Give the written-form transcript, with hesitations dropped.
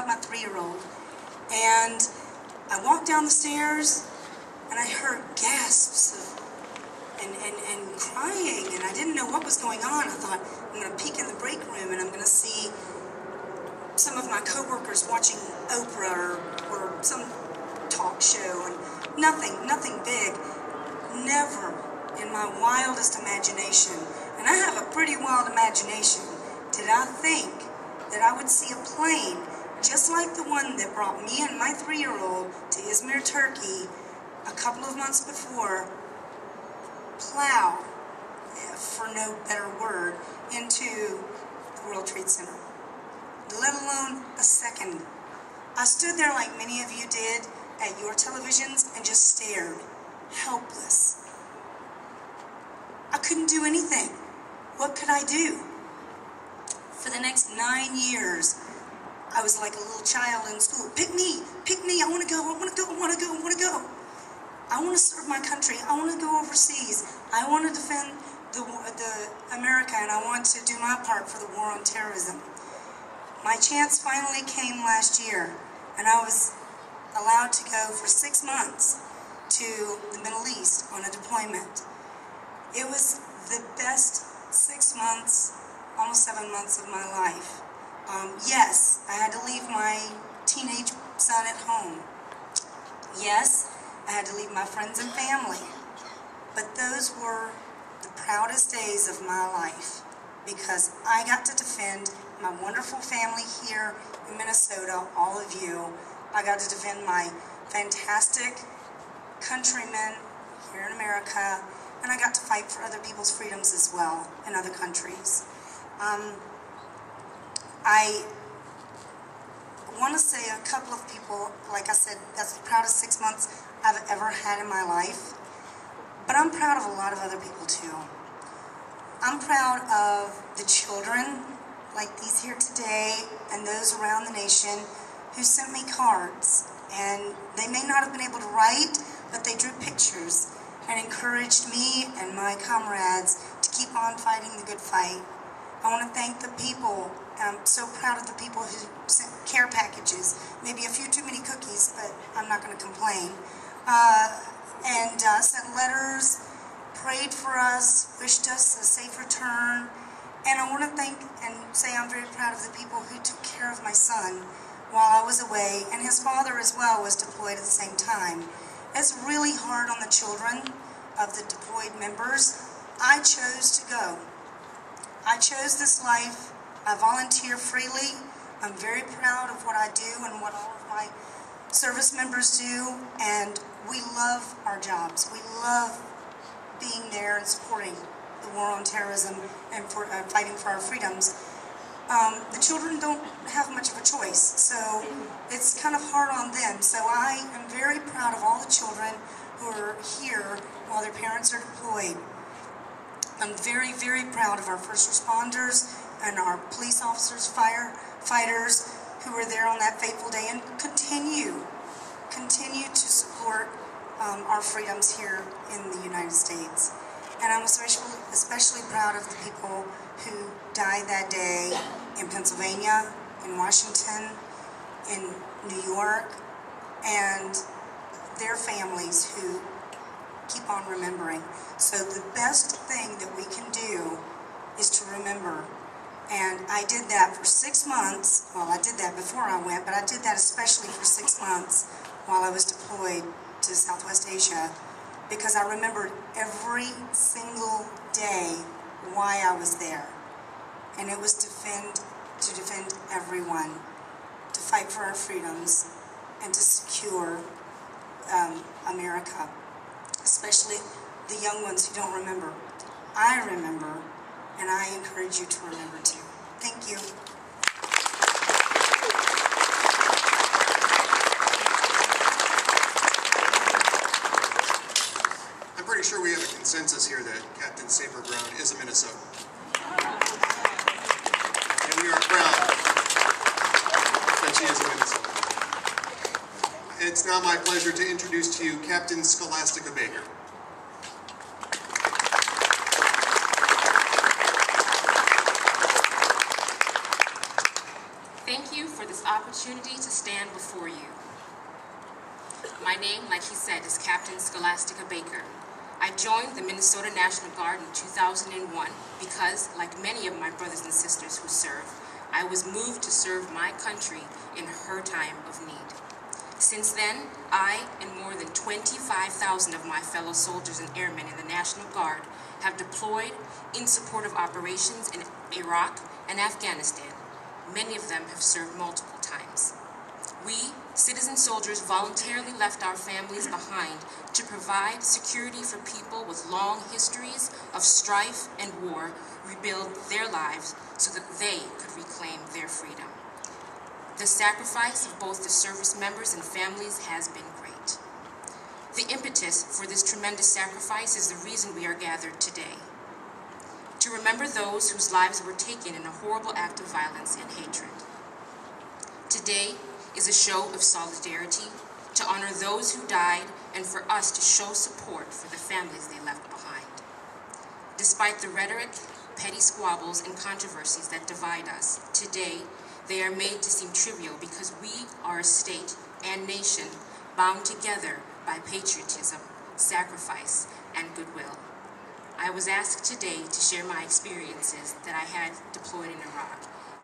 up my 3-year-old. And I walked down the stairs, and I heard gasps and crying, and I didn't know what was going on. I thought, I'm going to peek in the break room, and I'm going to see some of my coworkers watching Oprah or some talk show, and nothing big. Never in my wildest imagination, and I have a pretty wild imagination, did I think that I would see a plane just like the one that brought me and my 3-year-old to Izmir, Turkey a couple of months before, plow, for no better word, into the World Trade Center, let alone a second. I stood there like many of you did at your televisions and just stared, helpless. I couldn't do anything. What could I do? For the next 9 years, I was like a little child in school. Pick me, I want to go, I want to go, I want to go, I want to go. I want to serve my country. I want to go overseas. I want to defend the America, and I want to do my part for the war on terrorism. My chance finally came last year, and I was allowed to go for 6 months to the Middle East on a deployment. It was the best 6 months, almost 7 months of my life. Yes, I had to leave my teenage son at home. Yes, I had to leave my friends and family. But those were the proudest days of my life because I got to defend my wonderful family here in Minnesota, all of you. I got to defend my fantastic countrymen here in America, and I got to fight for other people's freedoms as well in other countries. I want to say a couple of people, like I said, that's the proudest 6 months I've ever had in my life. But I'm proud of a lot of other people too. I'm proud of the children, like these here today, and those around the nation who sent me cards. And they may not have been able to write, but they drew pictures and encouraged me and my comrades to keep on fighting the good fight. I want to thank the people. I'm so proud of the people who sent care packages, maybe a few too many cookies, but I'm not going to complain. Sent letters, prayed for us, wished us a safe return. And I want to thank and say I'm very proud of the people who took care of my son while I was away, and his father as well was deployed at the same time. It's really hard on the children of the deployed members. I chose to go. I chose this life. I volunteer freely. I'm very proud of what I do and what all of my service members do, and we love our jobs. We love being there and supporting the war on terrorism and for fighting for our freedoms. The children don't have much of a choice, so it's kind of hard on them. So I am very proud of all the children who are here while their parents are deployed. I'm very, very proud of our first responders and our police officers, firefighters who were there on that fateful day and continue to support our freedoms here in the United States. And I'm especially proud of the people who died that day in Pennsylvania, in Washington, in New York, and their families who keep on remembering. So the best thing that we can do is to remember. And I did that for 6 months. Well, I did that before I went, but I did that especially for 6 months while I was deployed to Southwest Asia, because I remembered every single day why I was there. And it was to defend everyone, to fight for our freedoms, and to secure America, especially the young ones who don't remember. I remember, and I encourage you to remember too. Thank you. I'm pretty sure we have a consensus here that Captain Saber Brown is a Minnesotan. And we are proud that she is a Minnesotan. It's now my pleasure to introduce to you Captain Scholastica Baker. Thank you for this opportunity to stand before you. My name, like he said, is Captain Scholastica Baker. I joined the Minnesota National Guard in 2001 because, like many of my brothers and sisters who serve, I was moved to serve my country in her time of need. Since then, I and more than 25,000 of my fellow soldiers and airmen in the National Guard have deployed in support of operations in Iraq and Afghanistan. Many of them have served multiple times. We, citizen soldiers, voluntarily left our families behind to provide security for people with long histories of strife and war, rebuild their lives so that they could reclaim their freedom. The sacrifice of both the service members and families has been great. The impetus for this tremendous sacrifice is the reason we are gathered today. To remember those whose lives were taken in a horrible act of violence and hatred. Today is a show of solidarity to honor those who died and for us to show support for the families they left behind. Despite the rhetoric, petty squabbles, and controversies that divide us, today they are made to seem trivial because we are a state and nation bound together by patriotism, sacrifice, and goodwill. I was asked today to share my experiences that I had deployed in Iraq